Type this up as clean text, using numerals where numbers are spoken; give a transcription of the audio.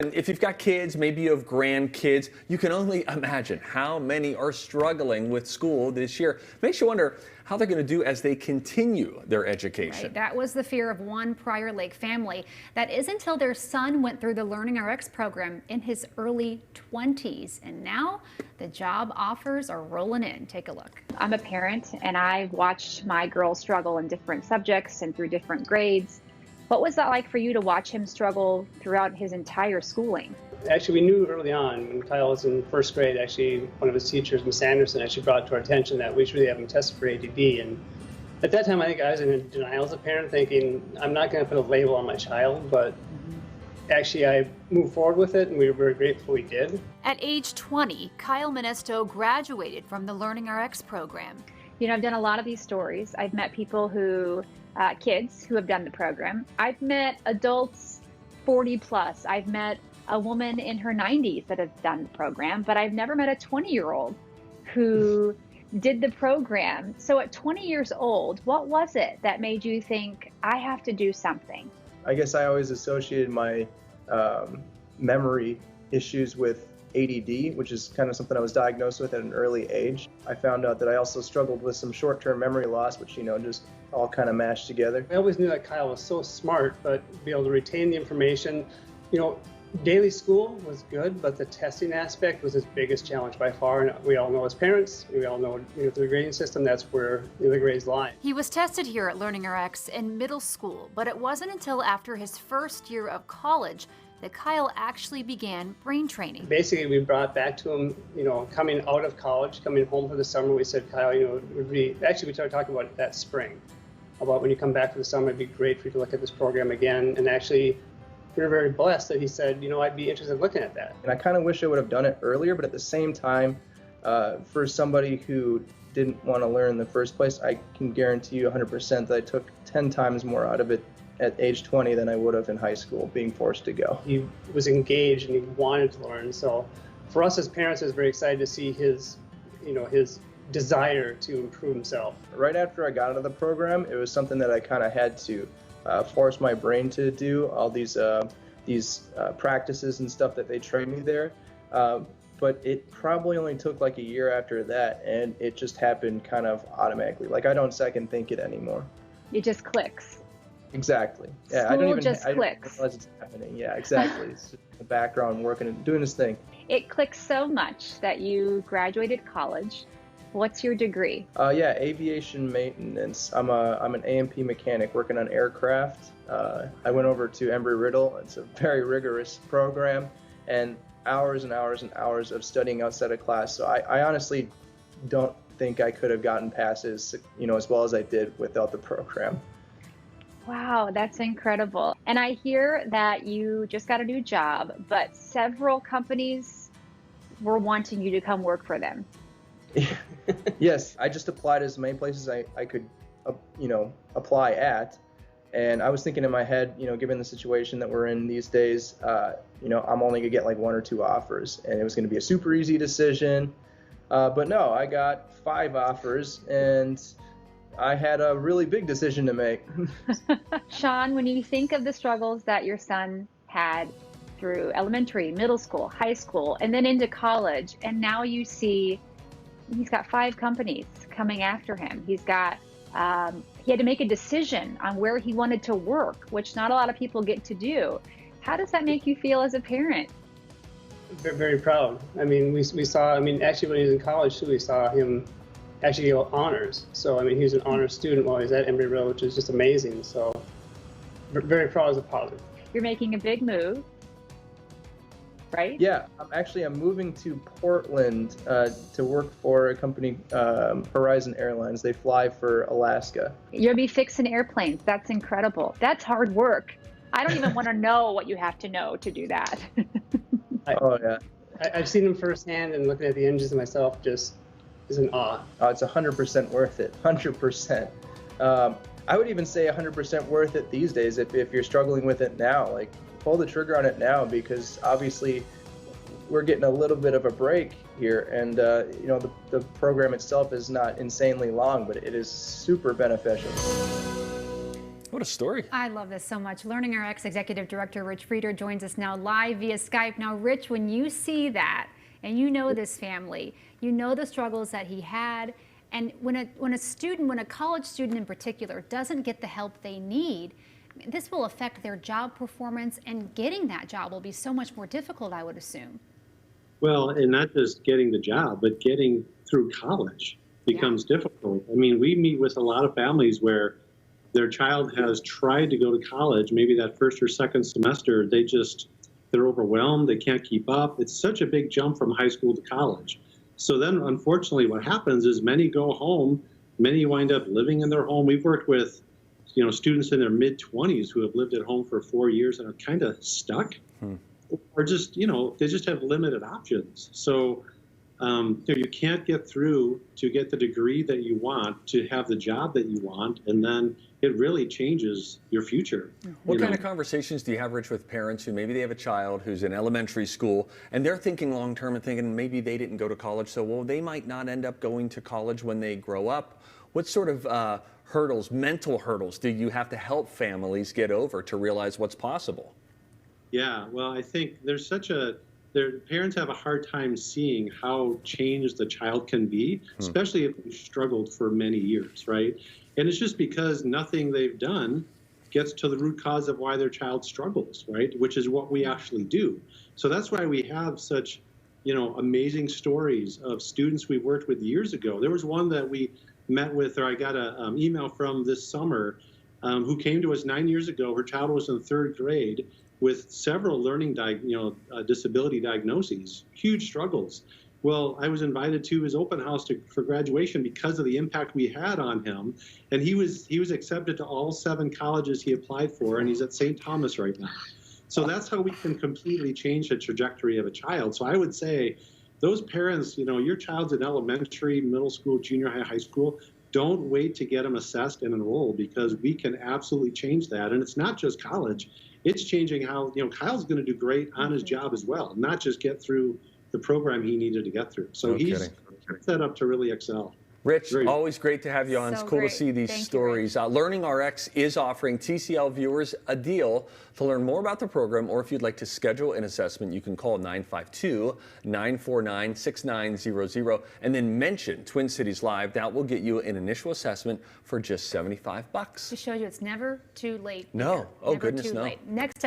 And if you've got kids, maybe you have grandkids, you can only imagine how many are struggling with school this year. Makes you wonder how they're going to do as they continue their education. Right. That was the fear of one Prior Lake family. That is until their son went through the LearningRx program in his early 20s. And now the job offers are rolling in. Take a look. I'm a parent and I've watched my girl struggle in different subjects and through different grades. What was that like for you to watch him struggle throughout his entire schooling? Actually, we knew early on when Kyle was in first grade, actually, one of his teachers, Miss Anderson, actually brought to our attention that we should really have him tested for ADD. And at that time, I think I was in denial as a parent, thinking, I'm not going to put a label on my child, but actually, I moved forward with it, and we were very grateful we did. At age 20, Kyle Monesto graduated from the LearningRx program. You know, I've done a lot of these stories. I've met people who, kids who have done the program. I've met adults 40 plus. I've met a woman in her 90s that has done the program, but I've never met a 20-year-old who did the program. So at 20 years old, what was it that made you think, I have to do something? I guess I always associated my memory issues with ADD, which is kind of something I was diagnosed with at an early age. I found out that I also struggled with some short-term memory loss, which, just all kind of mashed together. I always knew that Kyle was so smart, but be able to retain the information. Daily school was good, but the testing aspect was his biggest challenge by far. And we all know as parents, we all know through the grading system, that's where the grades lie. He was tested here at LearningRx in middle school, but it wasn't until after his first year of college that Kyle actually began brain training. Basically, we brought back to him, coming out of college, coming home for the summer, we said, Kyle, we started talking about it that spring, about when you come back for the summer, it'd be great for you to look at this program again. And actually, we were very blessed that he said, I'd be interested in looking at that. And I kind of wish I would have done it earlier, but at the same time, for somebody who didn't want to learn in the first place, I can guarantee you 100% that I took 10 times more out of it at age 20 than I would have in high school, being forced to go. He was engaged and he wanted to learn. So for us as parents, I was very excited to see his desire to improve himself. Right after I got out of the program, it was something that I kind of had to force my brain to do, all these practices and stuff that they trained me there. But it probably only took like a year after that, and it just happened kind of automatically. Like, I don't second think it anymore. It just clicks. Exactly. Yeah, School I don't even just I clicks. don't realize it's happening. Yeah, exactly. It's just the background working and doing his thing. It clicks so much that you graduated college. What's your degree? Aviation maintenance. I'm an A&P mechanic working on aircraft. I went over to Embry-Riddle. It's a very rigorous program, and hours and hours and hours of studying outside of class. So I honestly don't think I could have gotten past it as well as I did without the program. Wow, that's incredible. And I hear that you just got a new job, but several companies were wanting you to come work for them. Yes, I just applied as many places I could, apply at. And I was thinking in my head, given the situation that we're in these days, I'm only gonna get like 1 or 2 offers, and it was gonna be a super easy decision. But no, I got 5 offers, and I had a really big decision to make. Sean, when you think of the struggles that your son had through elementary, middle school, high school, and then into college, and now you see he's got 5 companies coming after him. He had to make a decision on where he wanted to work, which not a lot of people get to do. How does that make you feel as a parent? Very, very proud. We saw, actually when he was in college too, we saw him actually get honors. So, he was an honors student while he was at Embry-Riddle, which is just amazing. So, very proud as a father. You're making a big move, right? Yeah, I'm moving to Portland to work for a company, Horizon Airlines. They fly for Alaska. You'll be fixing airplanes. That's incredible. That's hard work. I don't even want to know what you have to know to do that. I've seen them firsthand, and looking at the engines myself just is in awe. It's 100% worth it, 100%. I would even say 100% worth it these days if you're struggling with it now. Like, pull the trigger on it now, because obviously we're getting a little bit of a break here, and the program itself is not insanely long, but it is super beneficial. What a story. I love this so much. LearningRx Executive Director Rich Frieder joins us now live via Skype. Now, Rich, when you see that and you know this family, you know the struggles that he had, and when a college student in particular doesn't get the help they need, this will affect their job performance, and getting that job will be so much more difficult, I would assume. Well, and not just getting the job, but getting through college becomes difficult. I mean, we meet with a lot of families where their child has tried to go to college, maybe that first or second semester, they're overwhelmed, they can't keep up. It's such a big jump from high school to college. So then, unfortunately, what happens is many go home, many wind up living in their home. We've worked with, students in their mid-20s who have lived at home for 4 years and are kind of stuck, or just, they just have limited options. So you can't get through to get the degree that you want, to have the job that you want, and then it really changes your future. What kind of conversations do you have, Rich, with parents who maybe they have a child who's in elementary school and they're thinking long term and thinking maybe they didn't go to college, so they might not end up going to college when they grow up? What sort of mental hurdles do you have to help families get over to realize what's possible? Yeah, well, I think parents have a hard time seeing how changed the child can be, especially if they've struggled for many years, right? And it's just because nothing they've done gets to the root cause of why their child struggles, right? Which is what we actually do. So that's why we have such, amazing stories of students we worked with years ago. There was one that we met with, or I got an email from this summer, who came to us 9 years ago. Her child was in 3rd grade with several learning disability diagnoses, huge struggles. Well, I was invited to his open house for graduation because of the impact we had on him, and he was accepted to all 7 colleges he applied for, and he's at St. Thomas right now. So that's how we can completely change the trajectory of a child. So I would say, those parents, your child's in elementary, middle school, junior high, high school, don't wait to get them assessed and enrolled, because we can absolutely change that. And it's not just college. It's changing how, Kyle's going to do great on his job as well, not just get through the program he needed to get through. So he's set up to really excel. Rich, always great to have you on. So it's cool great. to see these Thank you, stories. LearningRx is offering TCL viewers a deal. To learn more about the program, or if you'd like to schedule an assessment, you can call 952-949-6900 and then mention Twin Cities Live. That will get you an initial assessment for just $75. To show you it's never too late. No. Oh, Never goodness, too no. late. Next